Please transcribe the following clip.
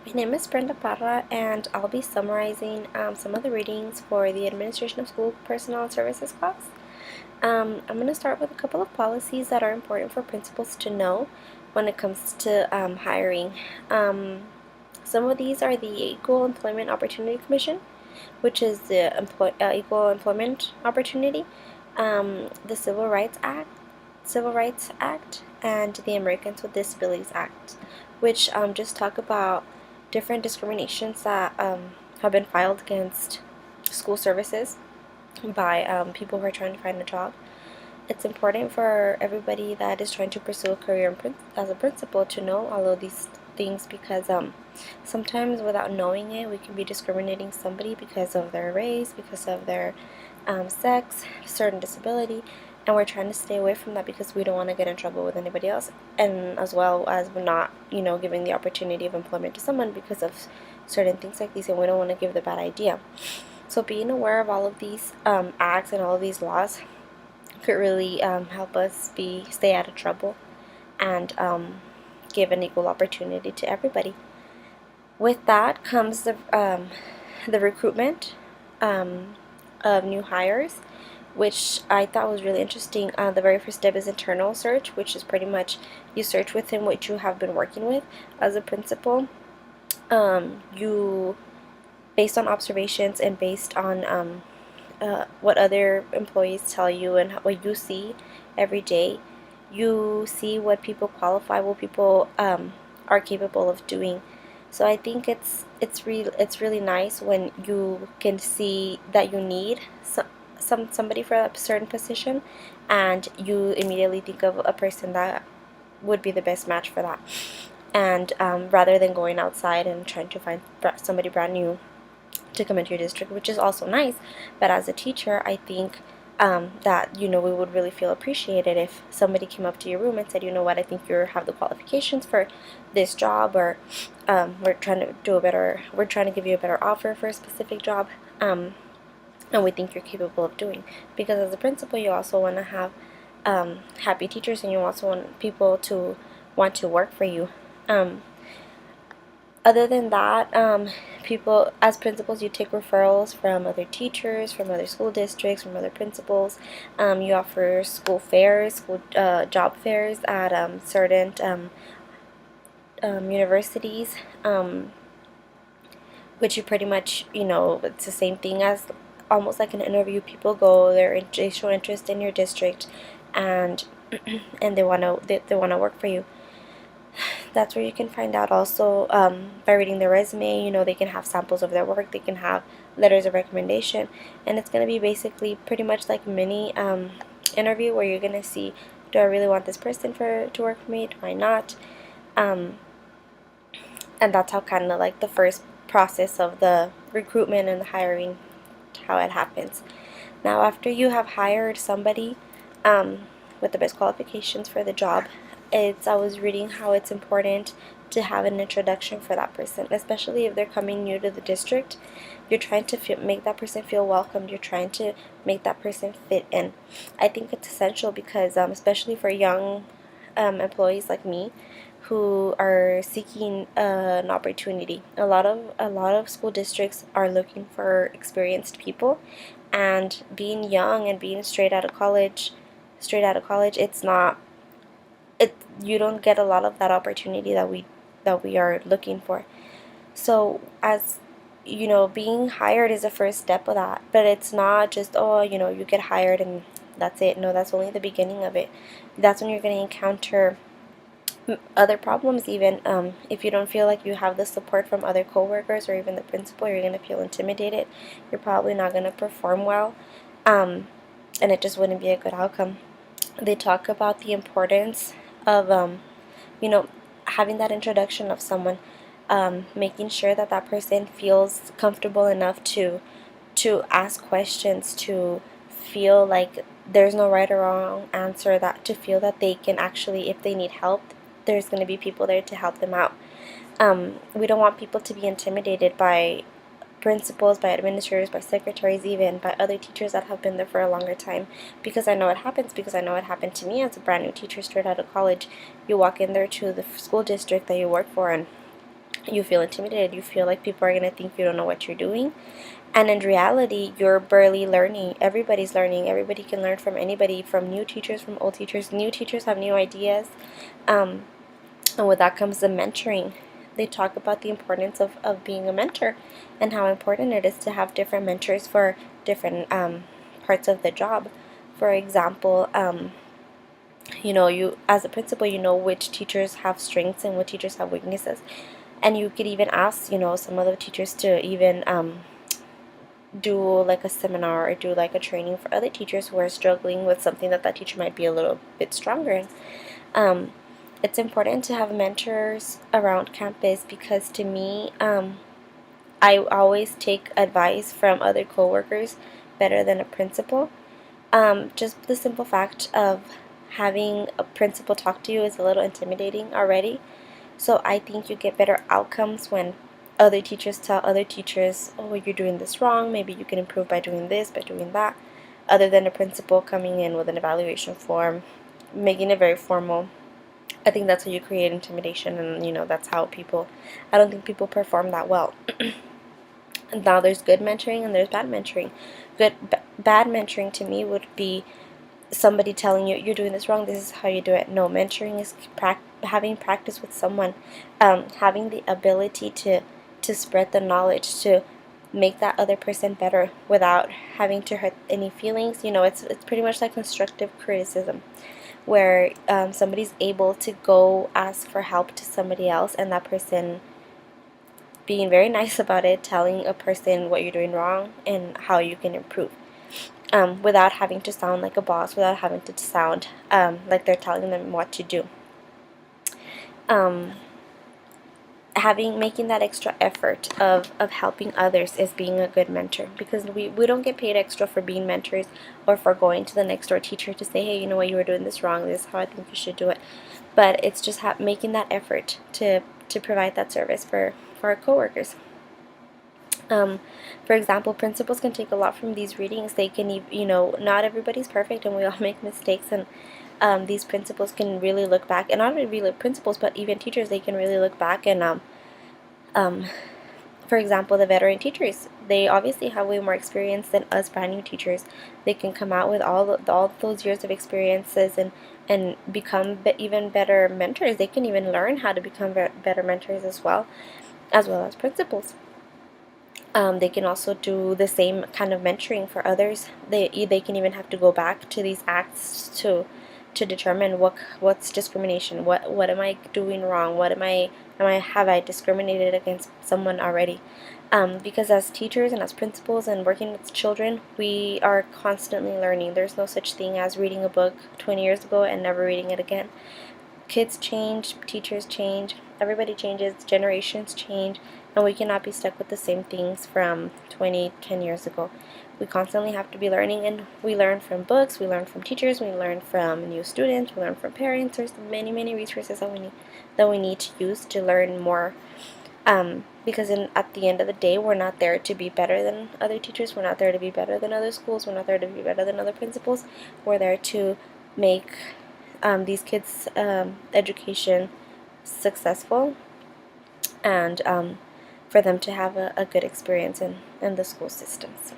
My name is Brenda Parra, and I'll be summarizing some of the readings for the Administration of School Personnel and Services class. I'm going to start with a couple of policies that are important for principals to know when it comes to hiring. Some of these are the Equal Employment Opportunity Commission, which is the Equal Employment Opportunity, the Civil Rights Act, and the Americans with Disabilities Act, which just talk about different discriminations that have been filed against school services by people who are trying to find a job. It's important for everybody that is trying to pursue a career as a principal to know all of these things, because sometimes without knowing it, we can be discriminating somebody because of their race, because of their sex, certain disability, and we're trying to stay away from that because we don't want to get in trouble with anybody else, and as well as we're not, giving the opportunity of employment to someone because of certain things like these, and we don't want to give the bad idea. So being aware of all of these acts and all of these laws could really help us stay out of trouble and give an equal opportunity to everybody. With that comes the recruitment of new hires, which I thought was really interesting. The very first step is internal search, which is pretty much you search within what you have been working with as a principal. You, based on observations and based on what other employees tell you and what you see every day, you see what people qualify, what people are capable of doing. So I think it's really nice when you can see that you need somebody for a certain position, and you immediately think of a person that would be the best match for that. And rather than going outside and trying to find somebody brand new to come into your district, which is also nice, but as a teacher, I think that we would really feel appreciated if somebody came up to your room and said, you know what, I think you have the qualifications for this job, or we're trying to give you a better offer for a specific job, and we think you're capable of doing. Because as a principal, you also want to have happy teachers, and you also want people to want to work for you. Other than that, people, as principals, you take referrals from other teachers, from other school districts, from other principals. You offer school fairs, job fairs at certain universities, which you pretty much, it's the same thing as almost like an interview. People go there, they show interest in your district, and and they wanna work for you. That's where you can find out also by reading their resume. They can have samples of their work, they can have letters of recommendation, and it's going to be basically pretty much like a mini interview where you're going to see, do I really want this person to work for me, do I not? And that's how kind of like the first process of the recruitment and the hiring, how it happens. Now after you have hired somebody with the best qualifications for the job, I was reading how it's important to have an introduction for that person, especially if they're coming new to the district. You're trying to make that person feel welcomed. You're trying to make that person fit in. I think it's essential because especially for young employees like me who are seeking an opportunity. A lot of school districts are looking for experienced people, and being young and being straight out of college, you don't get a lot of that opportunity that we are looking for. So as being hired is the first step of that, but it's not just, you get hired and that's it. No, that's only the beginning of it. That's when you're going to encounter other problems. Even if you don't feel like you have the support from other coworkers or even the principal, you're going to feel intimidated. You're probably not going to perform well, and it just wouldn't be a good outcome. They talk about the importance of having that introduction of someone, making sure that that person feels comfortable enough to ask questions, to feel like there's no right or wrong answer, that to feel that they can actually, if they need help, there's going to be people there to help them out. We don't want people to be intimidated by principals, by administrators, by secretaries, even by other teachers that have been there for a longer time, because I know it happens, because I know it happened to me as a brand new teacher straight out of college. You walk in there to the school district that you work for, and you feel intimidated, you feel like people are going to think you don't know what you're doing. And in reality, you're barely learning. Everybody's learning. Everybody can learn from anybody, from new teachers, from old teachers. New teachers have new ideas. And with that comes the mentoring. They talk about the importance of being a mentor and how important it is to have different mentors for different parts of the job. For example, you as a principal, you know which teachers have strengths and which teachers have weaknesses. And you could even ask, some of the teachers to even do like a seminar or do like a training for other teachers who are struggling with something that teacher might be a little bit stronger in. It's important to have mentors around campus because to me, I always take advice from other coworkers better than a principal. Just the simple fact of having a principal talk to you is a little intimidating already. So I think you get better outcomes when other teachers tell other teachers, oh, you're doing this wrong, maybe you can improve by doing this, by doing that, other than a principal coming in with an evaluation form, making it very formal. I think that's how you create intimidation, and that's how I don't think people perform that well. Now there's good mentoring and there's bad mentoring. Bad mentoring to me would be somebody telling you, you're doing this wrong, this is how you do it. No, mentoring is having practice with someone, having the ability to spread the knowledge, to make that other person better without having to hurt any feelings. It's pretty much like constructive criticism, where somebody's able to go ask for help to somebody else, and that person being very nice about it, telling a person what you're doing wrong and how you can improve. Without having to sound like a boss, without having to sound like they're telling them what to do. Making that extra effort of helping others is being a good mentor, because we don't get paid extra for being mentors or for going to the next door teacher to say, hey, you know what, you were doing this wrong, this is how I think you should do it. But it's just making that effort to provide that service for our coworkers. For example, principals can take a lot from these readings. They can, not everybody's perfect and we all make mistakes, and these principals can really look back, and not really principals, but even teachers, they can really look back and, for example, the veteran teachers, they obviously have way more experience than us brand new teachers. They can come out with all those years of experiences and become even better mentors. They can even learn how to become better mentors as well as principals. They can also do the same kind of mentoring for others. They can even have to go back to these acts to determine what's discrimination. What am I doing wrong? Have I discriminated against someone already? Because as teachers and as principals and working with children, we are constantly learning. There's no such thing as reading a book 20 years ago and never reading it again. Kids change, teachers change, everybody changes, generations change, and we cannot be stuck with the same things from 10 years ago. We constantly have to be learning, and we learn from books, we learn from teachers, we learn from new students, we learn from parents. There's many, many resources that we need to use to learn more. Because at the end of the day, we're not there to be better than other teachers, we're not there to be better than other schools, we're not there to be better than other principals. We're there to make these kids' education successful, and for them to have a good experience in the school systems.